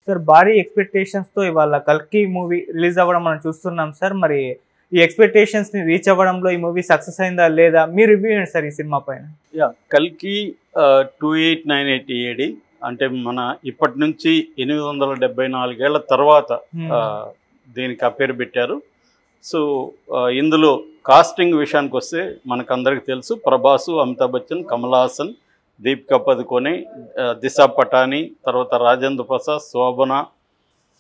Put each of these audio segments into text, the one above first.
Sir భారీ expectations తో ఇవాళ కల్కి మూవీ రిలీజ్ అవ్వడం మనం చూస్తున్నాం సార్. మరి ఈ ఎక్స్పెక్టేషన్స్ ని రీచ్ అవ్వడంలో ఈ మూవీ సక్సెస్ అయిందా లేదా, మీ రివ్యూ ఏంటి సార్ ఈ సినిమా పైన? కల్కి 2898 ఏడి అంటే మన ఇప్పటి నుంచి 874 ఏళ్ల తర్వాత దీనికి ఆ పేరు పెట్టారు. సో ఇందులో కాస్టింగ్ విషయానికి వస్తే మనకందరికి తెలుసు, ప్రభాసు, అమితాబ్ బచ్చన్, కమల్ హాసన్, దీపికా పదుకొనే, దిశా పటాని, తర్వాత రాజేంద్ర ప్రసాద్, శోభన,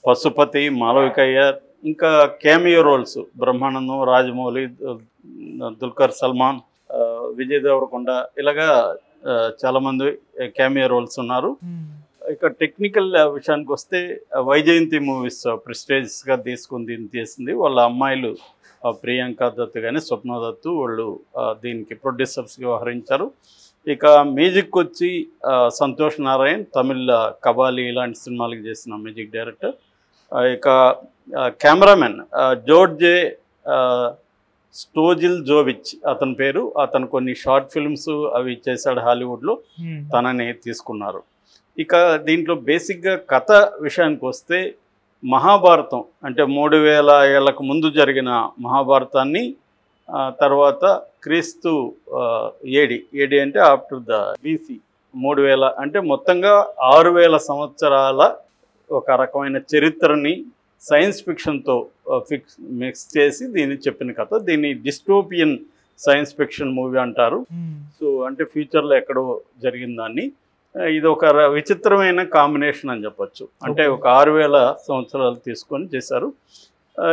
పశుపతి, మాలవికయ్యర్, ఇంకా క్యామియో రోల్స్ బ్రహ్మానందం, రాజమౌళి, దుల్కర్ సల్మాన్, విజయ్ దేవరకొండ, ఇలాగా చాలామంది క్యామియో రోల్స్ ఉన్నారు. ఇక టెక్నికల్ విషయానికి వస్తే వైజయంతి మూవీస్ ప్రెస్టేజ్గా తీసుకుని దీన్ని తీసింది. వాళ్ళ అమ్మాయిలు ప్రియాంక దత్ కానీ స్వప్న దత్తు వాళ్ళు దీనికి ప్రొడ్యూసర్స్గా వ్యవహరించారు. ఇక మ్యూజిక్ వచ్చి సంతోష్ నారాయణ్, తమిళ్ కబాలి ఇలాంటి సినిమాలకు చేసిన మ్యూజిక్ డైరెక్టర్. ఇక కెమెరామెన్ జోర్జే స్టోజిల్ జోవిచ్ అతని పేరు. అతను కొన్ని షార్ట్ ఫిల్మ్స్ అవి చేశాడు హాలీవుడ్లో, తనని తీసుకున్నారు. ఇక దీంట్లో బేసిక్గా కథ విషయానికి వస్తే మహాభారతం అంటే 3000 ఏళ్లకు ముందు జరిగిన మహాభారతాన్ని తర్వాత క్రీస్తు ఏడి అంటే ఆఫ్టర్ ద బీసీ 3000 అంటే మొత్తంగా 6000 సంవత్సరాల ఒక రకమైన చరిత్రని సైన్స్ ఫిక్షన్తో మిక్స్ చేసి దీన్ని చెప్పిన కథ. దీన్ని డిస్టోపియన్ సైన్స్ ఫిక్షన్ మూవీ అంటారు. సో అంటే ఫ్యూచర్లో ఎక్కడో జరిగిన దాన్ని, ఇది ఒక విచిత్రమైన కాంబినేషన్ అని చెప్పచ్చు. అంటే ఒక 6000 సంవత్సరాలు తీసుకొని చేశారు.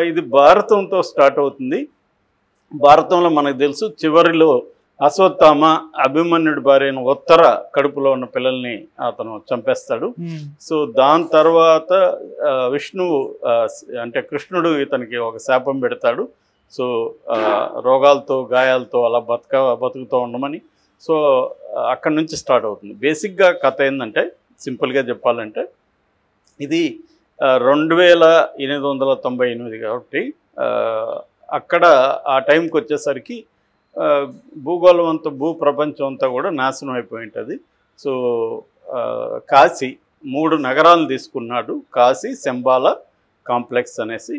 ఇది భారతంతో స్టార్ట్ అవుతుంది. భారతంలో మనకు తెలుసు, చివరిలో అశ్వత్థామ అభిమన్యుడి భార్యను ఉత్తర కడుపులో ఉన్న పిల్లల్ని అతను చంపేస్తాడు. సో దాని తర్వాత విష్ణువు అంటే కృష్ణుడు ఇతనికి ఒక శాపం పెడతాడు. సో రోగాలతో గాయాలతో అలా బతుకుతూ ఉండమని. సో అక్కడి నుంచి స్టార్ట్ అవుతుంది. బేసిక్గా కథ ఏంటంటే, సింపుల్గా చెప్పాలంటే, ఇది 2898 కాబట్టి అక్కడ ఆ టైంకి వచ్చేసరికి భూగోళం అంతా, భూప్రపంచం అంతా కూడా నాశనం అయిపోయి ఉంటుంది. సో కాశీ 3 నగరాలను తీసుకున్నాడు, కాశీ, శంబాల, కాంప్లెక్స్ అనేసి.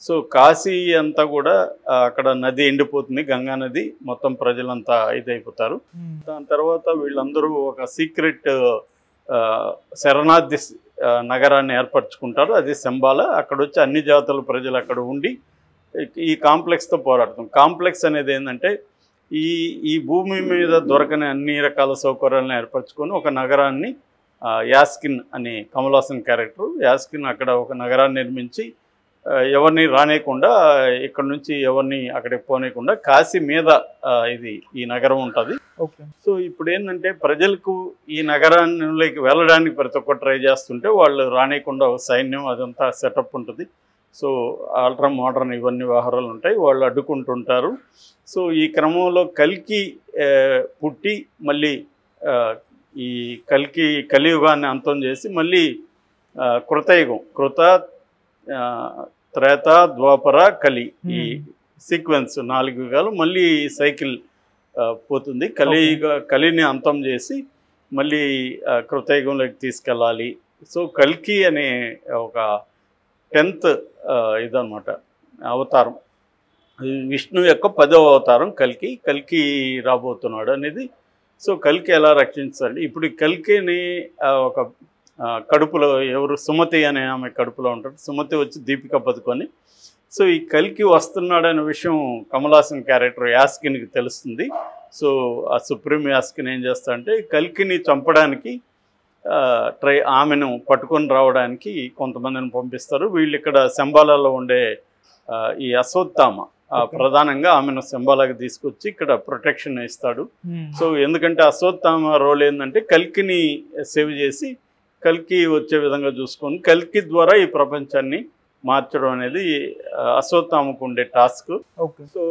సో కాశీ అంతా కూడా అక్కడ నది ఎండిపోతుంది, గంగా నది, మొత్తం ప్రజలంతా ఇదైపోతారు. దాని తర్వాత వీళ్ళందరూ ఒక సీక్రెట్ శరణార్థి నగరాన్ని ఏర్పరచుకుంటారు, అది శంబాల. అక్కడ వచ్చి అన్ని జాతుల ప్రజలు అక్కడ ఉండి ఈ కాంప్లెక్స్తో పోరాడతాం. కాంప్లెక్స్ అనేది ఏంటంటే ఈ భూమి మీద దొరకని అన్ని రకాల సౌకర్యాలను ఏర్పరచుకొని ఒక నగరాన్ని, యాస్కిన్ అనే కమల్ హాసన్ క్యారెక్టర్, యాస్కిన్ అక్కడ ఒక నగరాన్ని నిర్మించి ఎవరిని రానేయకుండా, ఇక్కడ నుంచి ఎవరిని అక్కడికి పోనేయకుండా కాశీ మీద ఈ నగరం ఉంటుంది. సో ఇప్పుడు ఏంటంటే ప్రజలకు ఈ నగరానికి వెళ్ళడానికి ప్రతి ఒక్కరు ట్రై చేస్తుంటే వాళ్ళు రానేయకుండా ఒక సైన్యం అదంతా సెటప్ ఉంటుంది. సో అల్ట్రా మోడర్న్ ఇవన్నీ వ్యవహారాలు ఉంటాయి, వాళ్ళు అడ్డుకుంటుంటారు. సో ఈ క్రమంలో కల్కి పుట్టి మళ్ళీ ఈ కలియుగాన్ని అంతం చేసి మళ్ళీ కృతయుగం, త్రేత, ద్వాపర, కలి, ఈ సీక్వెన్స్ 4 యుగాలు మళ్ళీ సైకిల్ పోతుంది. కలిని అంతం చేసి మళ్ళీ కృతయుగంలోకి తీసుకెళ్ళాలి. సో కల్కి అనే ఒక 10th ఇదన్నమాట అవతారం, విష్ణు యొక్క 10వ అవతారం కల్కి రాబోతున్నాడు అనేది. సో కల్కి ఎలా రక్షించాలి? ఇప్పుడు కల్కిని ఒక కడుపులో ఎవరు, సుమతి అనే ఆమె కడుపులో ఉంటాడు. సుమతి వచ్చి దీపికా పదుకొని. సో ఈ కల్కి వస్తున్నాడనే విషయం కమల్ హాసన్ క్యారెక్టర్ యాస్కిన్కి తెలుస్తుంది. సో ఆ సుప్రీం యాస్కిన్ ఏం చేస్తాడంటే కల్కిని చంపడానికి ఆమెను పట్టుకొని రావడానికి కొంతమందిని పంపిస్తారు. వీళ్ళు ఇక్కడ శంబాలలో ఉండే ఈ అశ్వత్థామ ప్రధానంగా ఆమెను శంబాలాకి తీసుకొచ్చి ఇక్కడ ప్రొటెక్షన్ ఇస్తాడు. సో ఎందుకంటే అశ్వత్థామ రోల్ ఏంటంటే కల్కిని సేవ్ చేసి కల్కి వచ్చే విధంగా చూసుకొని కల్కి ద్వారా ఈ ప్రపంచాన్ని మార్చడం అనేది అశ్వత్థామకు ఉండే టాస్క్. సో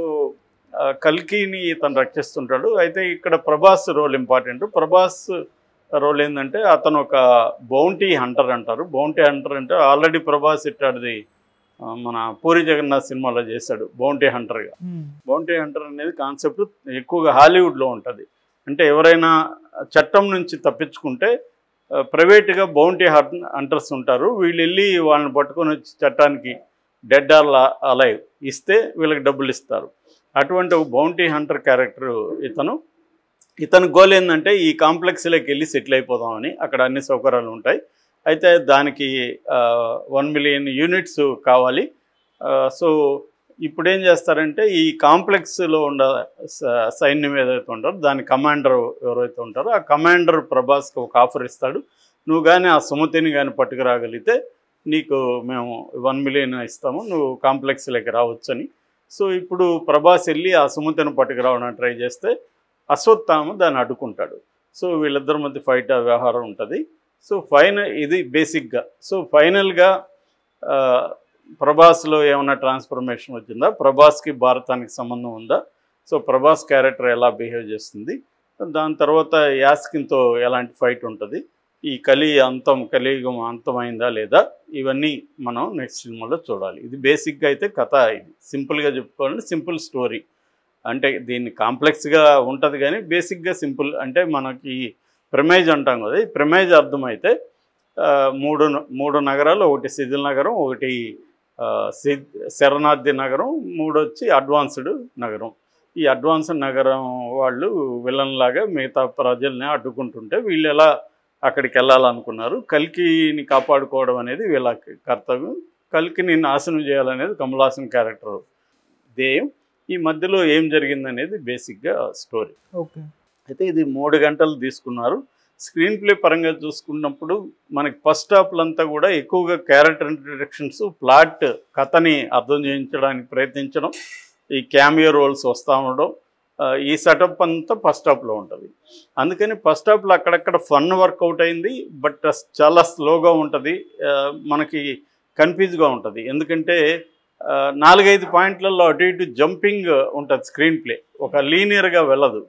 కల్కిని తను రక్షిస్తుంటాడు. అయితే ఇక్కడ Prabhas role important. Prabhas role ఏంటంటే అతను ఒక బౌంటీ హంటర్ అంటారు. బౌంటీ హంటర్ అంటే ఆల్రెడీ ప్రభాస్ ఇట్టాడిది మన పూరి జగన్నాథ్ సినిమాలో చేశాడు బౌంటీ హంటర్గా. బౌంటీ హంటర్ అనేది కాన్సెప్ట్ ఎక్కువగా హాలీవుడ్లో ఉంటుంది. అంటే ఎవరైనా చట్టం నుంచి తప్పించుకుంటే ప్రైవేట్గా బౌంటీ హంటర్స్ ఉంటారు, వీళ్ళు వెళ్ళి వాళ్ళని పట్టుకొని వచ్చి చట్టానికి డెడ్ ఆర్ అలైవ్ ఇస్తే వీళ్ళకి డబ్బులు ఇస్తారు. అటువంటి ఒక బౌంటీ హంటర్ క్యారెక్టర్ ఇతను గోల్ ఏంటంటే ఈ కాంప్లెక్స్లోకి వెళ్ళి సెటిల్ అయిపోదామని. అక్కడ అన్ని సౌకర్యాలు ఉంటాయి. అయితే దానికి 1 మిలియన్ యూనిట్స్ కావాలి. సో ఇప్పుడు ఏం చేస్తారంటే ఈ కాంప్లెక్స్లో ఉన్న సైన్యం ఏదైతే ఉంటారో దాని కమాండర్ ఎవరైతే ఉంటారో ఆ కమాండర్ ప్రభాస్కి ఒక ఆఫర్ ఇస్తాడు. నువ్వు కానీ ఆ సుమతిని కానీ పట్టుకురాగలిగితే నీకు మేము 1 మిలియన్ ఇస్తాము, నువ్వు కాంప్లెక్స్లోకి రావచ్చని. సో ఇప్పుడు ప్రభాస్ వెళ్ళి ఆ సుమతిని పట్టుకురావడానికి ట్రై చేస్తే అశ్వత్థామ దాన్ని అడ్డుకుంటాడు. సో వీళ్ళిద్దరి మధ్య ఫైట్ వ్యవహారం ఉంటుంది. సో ఇది బేసిక్గా. సో ఫైనల్గా ప్రభాస్లో ఏమైనా ట్రాన్స్ఫర్మేషన్ వచ్చిందా, ప్రభాస్కి భారతానికి సంబంధం ఉందా, సో ప్రభాస్ క్యారెక్టర్ ఎలా బిహేవ్ చేస్తుంది, దాని తర్వాత యాస్కిన్తో ఎలాంటి ఫైట్ ఉంటుంది, ఈ కలియుగం అంతమైందా లేదా, ఇవన్నీ మనం నెక్స్ట్ సినిమాలో చూడాలి. ఇది బేసిక్గా అయితే కథ. ఇది సింపుల్గా చెప్పుకోవాలంటే సింపుల్ స్టోరీ. అంటే దీన్ని కాంప్లెక్స్గా ఉంటుంది కానీ బేసిక్గా సింపుల్. అంటే మనకి ప్రెమైజ్ అంటాం కదా, ఈ ప్రెమైజ్ అర్థమైతే మూడు నగరాలు, ఒకటి శిథిల్ నగరం, ఒకటి శరణార్థి నగరం, 3 వచ్చి అడ్వాన్స్డ్ నగరం. ఈ అడ్వాన్స్డ్ నగరం వాళ్ళు విలన్ లాగా మిగతా ప్రజల్ని అడ్డుకుంటుంటే వీళ్ళు ఎలా అక్కడికి వెళ్ళాలనుకున్నారు. కల్కిని కాపాడుకోవడం అనేది వీళ్ళ కర్తవ్యం. కల్కిని నాశనం చేయాలనేది కమల్ హాసన్ క్యారెక్టర్ ధ్యేయం. ఈ మధ్యలో ఏం జరిగిందనేది బేసిక్గా స్టోరీ. ఓకే. అయితే ఇది 3 గంటలు తీసుకున్నారు. స్క్రీన్ ప్లే పరంగా చూసుకున్నప్పుడు మనకి ఫస్ట్ హాఫ్లంతా కూడా ఎక్కువగా క్యారెక్టర్ ఇంట్రడక్షన్స్, ప్లాట్, కథని అర్థం చేయించడానికి ప్రయత్నించడం, ఈ క్యామియో రోల్స్ వస్తూ ఉండడం, ఈ సెటప్ అంతా ఫస్ట్ హాఫ్లో ఉంటుంది. అందుకని ఫస్ట్ హాఫ్లో అక్కడక్కడ ఫన్ వర్కౌట్ అయింది, బట్ చాలా స్లోగా ఉంటుంది, మనకి కన్ఫ్యూజ్గా ఉంటుంది. ఎందుకంటే 4-5 పాయింట్లలో అటు ఇటు జంపింగ్ ఉంటుంది స్క్రీన్ ప్లే, ఒక లీనియర్గా వెళ్ళదు.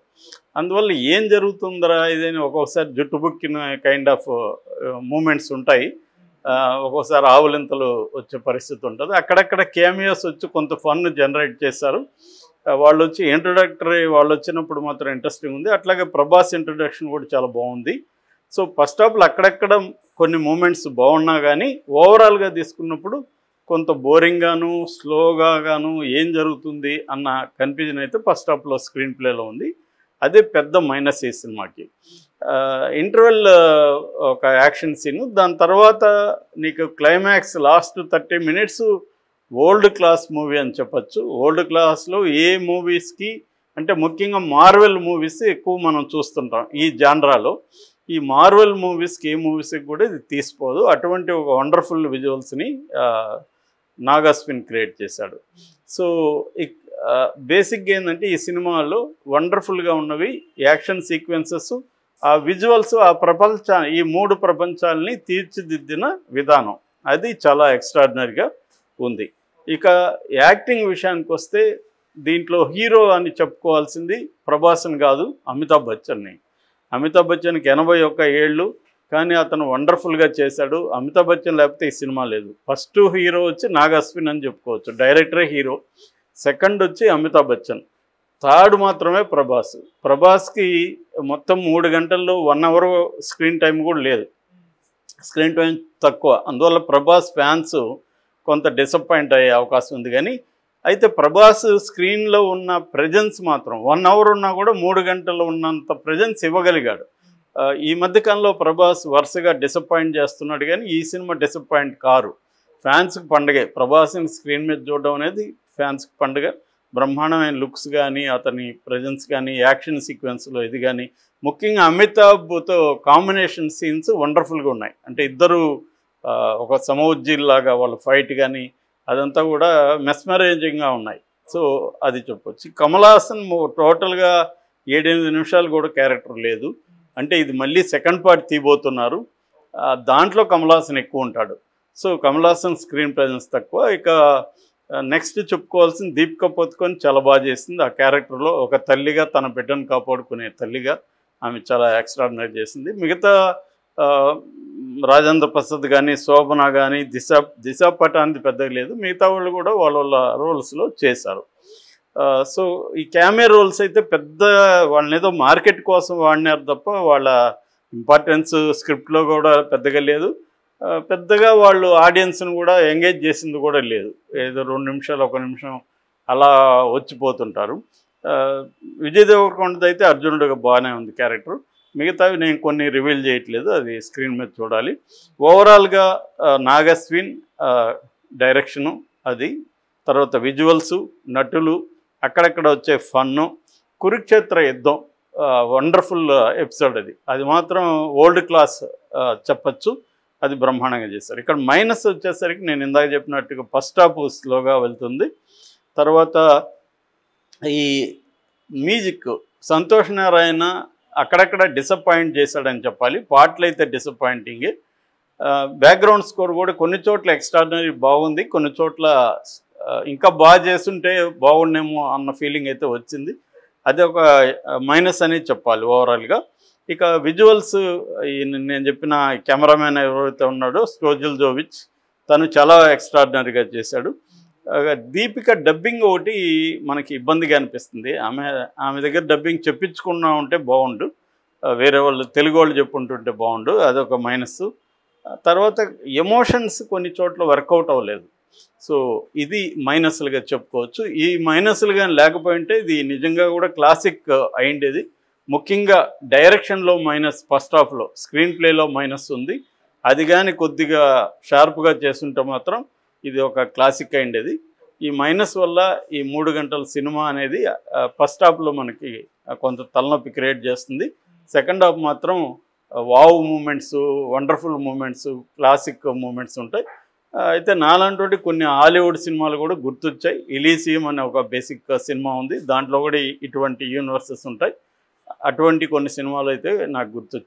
అందువల్ల ఏం జరుగుతుందరా ఇదని ఒక్కొక్కసారి జుట్టుబుక్కిన కైండ్ ఆఫ్ మూమెంట్స్ ఉంటాయి, ఒక్కోసారి ఆవులింతలు వచ్చే పరిస్థితి ఉంటుంది. అక్కడక్కడ క్యామియోస్ వచ్చి కొంత ఫన్ జనరేట్ చేశారు. వాళ్ళు వచ్చి ఇంట్రడక్టరీ వాళ్ళు వచ్చినప్పుడు మాత్రం ఇంట్రెస్టింగ్ ఉంది. అట్లాగే ప్రభాస్ ఇంట్రడక్షన్ కూడా చాలా బాగుంది. సో ఫస్ట్ హాఫ్లో అక్కడక్కడ కొన్ని మూమెంట్స్ బాగున్నా కానీ ఓవరాల్గా తీసుకున్నప్పుడు కొంత బోరింగ్గాను, స్లోగాను ఏం జరుగుతుంది అన్న కన్ఫ్యూజన్ అయితే ఫస్ట్ హాఫ్లో స్క్రీన్ ప్లేలో ఉంది. అదే పెద్ద మైనస్ ఈ సినిమాకి. ఇంటర్వెల్ ఒక యాక్షన్ సీను, దాని తర్వాత నీకు climax last 30 minutes old class movie అని చెప్పచ్చు. ఓల్డ్ క్లాస్లో ఏ మూవీస్కి అంటే ముఖ్యంగా మార్వెల్ మూవీస్ ఎక్కువ మనం చూస్తుంటాం ఈ జాన్రాలో. ఈ మార్వెల్ మూవీస్కి ఏ మూవీస్కి కూడా ఇది తీసిపోదు. అటువంటి ఒక వండర్ఫుల్ విజువల్స్ని నాగాస్విన్ క్రియేట్ చేశాడు. సో బేసిక్గా ఏంటంటే ఈ సినిమాలో వండర్ఫుల్గా ఉన్నవి యాక్షన్ సీక్వెన్సెస్, ఆ విజువల్స్, ఆ ఈ 3 ప్రపంచాలని తీర్చిదిద్దిన విధానం అది చాలా ఎక్స్ట్రాడినరీగా ఉంది. ఇక యాక్టింగ్ విషయానికి వస్తే దీంట్లో హీరో అని చెప్పుకోవాల్సింది ప్రభాస్ని కాదు, అమితాబ్ బచ్చన్ని. అమితాబ్ బచ్చన్కి 81 ఏళ్ళు, కానీ అతను వండర్ఫుల్గా చేశాడు. అమితాబ్ బచ్చన్ లేకపోతే ఈ సినిమా లేదు. ఫస్ట్ హీరో వచ్చి నాగాస్విన్ అని చెప్పుకోవచ్చు, డైరెక్టరే హీరో. సెకండ్ వచ్చి అమితాబ్ బచ్చన్, థర్డ్ మాత్రమే ప్రభాస్. ప్రభాస్కి మొత్తం 3 గంటల్లో 1 అవర్ స్క్రీన్ టైం కూడా లేదు, స్క్రీన్ టైం తక్కువ. అందువల్ల ప్రభాస్ ఫ్యాన్స్ కొంత డిసప్పాయింట్ అయ్యే అవకాశం ఉంది. కానీ అయితే ప్రభాస్ స్క్రీన్లో ఉన్న ప్రెజెన్స్ మాత్రం 1 అవర్ ఉన్నా కూడా 3 గంటల్లో ఉన్నంత ప్రెజెన్స్ ఇవ్వగలిగాడు. ఈ మధ్యకాలంలో ప్రభాస్ వరుసగా డిసప్పాయింట్ చేస్తున్నాడు, కానీ ఈ సినిమా డిసప్పాయింట్ కారు. ఫ్యాన్స్కి పండుగే. ప్రభాస్ని స్క్రీన్ మీద చూడడం అనేది ఫ్యాన్స్కి పండుగ. బ్రహ్మాండమైన లుక్స్ కానీ, అతని ప్రజెన్స్ కానీ, యాక్షన్ సీక్వెన్స్లో ఇది కానీ, ముఖ్యంగా అమితాబ్తో కాంబినేషన్ సీన్స్ వండర్ఫుల్గా ఉన్నాయి. అంటే ఇద్దరు ఒక సమోజ్జీల్లాగా వాళ్ళ ఫైట్ కానీ అదంతా కూడా మెస్మరైజింగ్గా ఉన్నాయి. సో అది చెప్పొచ్చు. కమల్ హాసన్ టోటల్గా 7-8 నిమిషాలు కూడా క్యారెక్టర్ లేదు. అంటే ఇది మళ్ళీ సెకండ్ పార్ట్ తీయబోతున్నారు, దాంట్లో కమల్ హాసన్ ఎక్కువ ఉంటాడు. So Kamal Haasan screen presence తక్కువ. ఇక నెక్స్ట్ చెప్పుకోవాల్సిన దీపికా పదుకొణె చాలా బాగా చేసింది. ఆ క్యారెక్టర్లో ఒక తల్లిగా, తన బిడ్డను కాపాడుకునే తల్లిగా ఆమె చాలా ఎక్స్ట్రాడినరీ చేసింది. మిగతా రాజేంద్ర ప్రసాద్ కానీ, శోభన కానీ, దిశా పటాన్ది పెద్దగా లేదు. మిగతా వాళ్ళు కూడా వాళ్ళ రోల్స్లో చేశారు. సో ఈ క్యామియో రోల్స్ అయితే పెద్ద వాళ్ళని ఏదో మార్కెట్ కోసం వాడినారు తప్ప వాళ్ళ ఇంపార్టెన్స్ స్క్రిప్ట్లో కూడా పెద్దగా లేదు, పెద్దగా వాళ్ళు ఆడియన్స్ని కూడా ఎంగేజ్ చేసింది కూడా లేదు. ఏదో 2 నిమిషాలు 1 నిమిషం అలా వచ్చిపోతుంటారు. విజయ్ దేవరకొండది అయితే అర్జునుడిగా బాగానే ఉంది క్యారెక్టర్. మిగతావి నేను కొన్ని రివీల్ చేయట్లేదు, అది స్క్రీన్ మీద చూడాలి. ఓవరాల్గా నాగస్విన్ డైరెక్షను, అది తర్వాత విజువల్సు, నటులు, అక్కడక్కడ వచ్చే ఫన్ను, కురుక్షేత్ర యుద్ధం వండర్ఫుల్ ఎపిసోడ్. అది మాత్రం ఓల్డ్ క్లాస్ చెప్పచ్చు, అది బ్రహ్మాండంగా చేశారు. ఇక్కడ మైనస్ వచ్చేసరికి నేను ఇందాక చెప్పినట్టుగా ఫస్ట్ హాఫ్ స్లోగా వెళ్తుంది. తర్వాత ఈ మ్యూజిక్ సంతోష్ నారాయణ అక్కడక్కడ డిసప్పాయింట్ చేశాడని చెప్పాలి. పాటలు అయితే డిసప్పాయింటింగే. బ్యాక్గ్రౌండ్ స్కోర్ కూడా కొన్ని చోట్ల ఎక్స్ట్రాడినరీ బాగుంది, కొన్ని చోట్ల ఇంకా బాగా చేస్తుంటే బాగుండేమో అన్న ఫీలింగ్ అయితే వచ్చింది. అది ఒక మైనస్ అనేది చెప్పాలి ఓవరాల్గా. ఇక విజువల్స్ నేను చెప్పిన కెమెరామ్యాన్ ఎవరైతే ఉన్నాడో స్టోజిల్ జోవిచ్, తను చాలా ఎక్స్ట్రాడినరీగా చేశాడు. దీపిక డబ్బింగ్ ఒకటి మనకి ఇబ్బందిగా అనిపిస్తుంది. ఆమె దగ్గర డబ్బింగ్ చెప్పించుకున్నా ఉంటే బాగుండు, వేరే వాళ్ళు తెలుగు వాళ్ళు చెప్పుంటుంటే బాగుండు, అదొక మైనస్. తర్వాత ఎమోషన్స్ కొన్ని చోట్ల వర్కౌట్ అవ్వలేదు. సో ఇది మైనస్లుగా చెప్పుకోవచ్చు. ఈ మైనస్లు కానీ లేకపోయింటే ఇది నిజంగా కూడా క్లాసిక్ అయిండేది. ముఖ్యంగా డైరెక్షన్లో మైనస్, ఫస్ట్ హాఫ్లో స్క్రీన్ ప్లేలో మైనస్ ఉంది. అది కానీ కొద్దిగా షార్ప్గా చేస్తుంటే మాత్రం ఇది ఒక క్లాసిక్ అయిండేది. ఈ మైనస్ వల్ల ఈ 3 గంటల సినిమా అనేది ఫస్ట్ హాఫ్లో మనకి కొంత తలనొప్పి క్రియేట్ చేస్తుంది. సెకండ్ హాఫ్ మాత్రం wow moments, wonderful moments, classic moments ఉంటాయి. అయితే నాలాంటి కొన్ని హాలీవుడ్ సినిమాలు కూడా గుర్తొచ్చాయి. ఎలీసియం అనే ఒక బేసిక్ సినిమా ఉంది, దాంట్లో కూడా ఇటువంటి యూనివర్సెస్ ఉంటాయి. అటువంటి కొన్ని సినిమాలు అయితే నాకు గుర్తొచ్చాయి.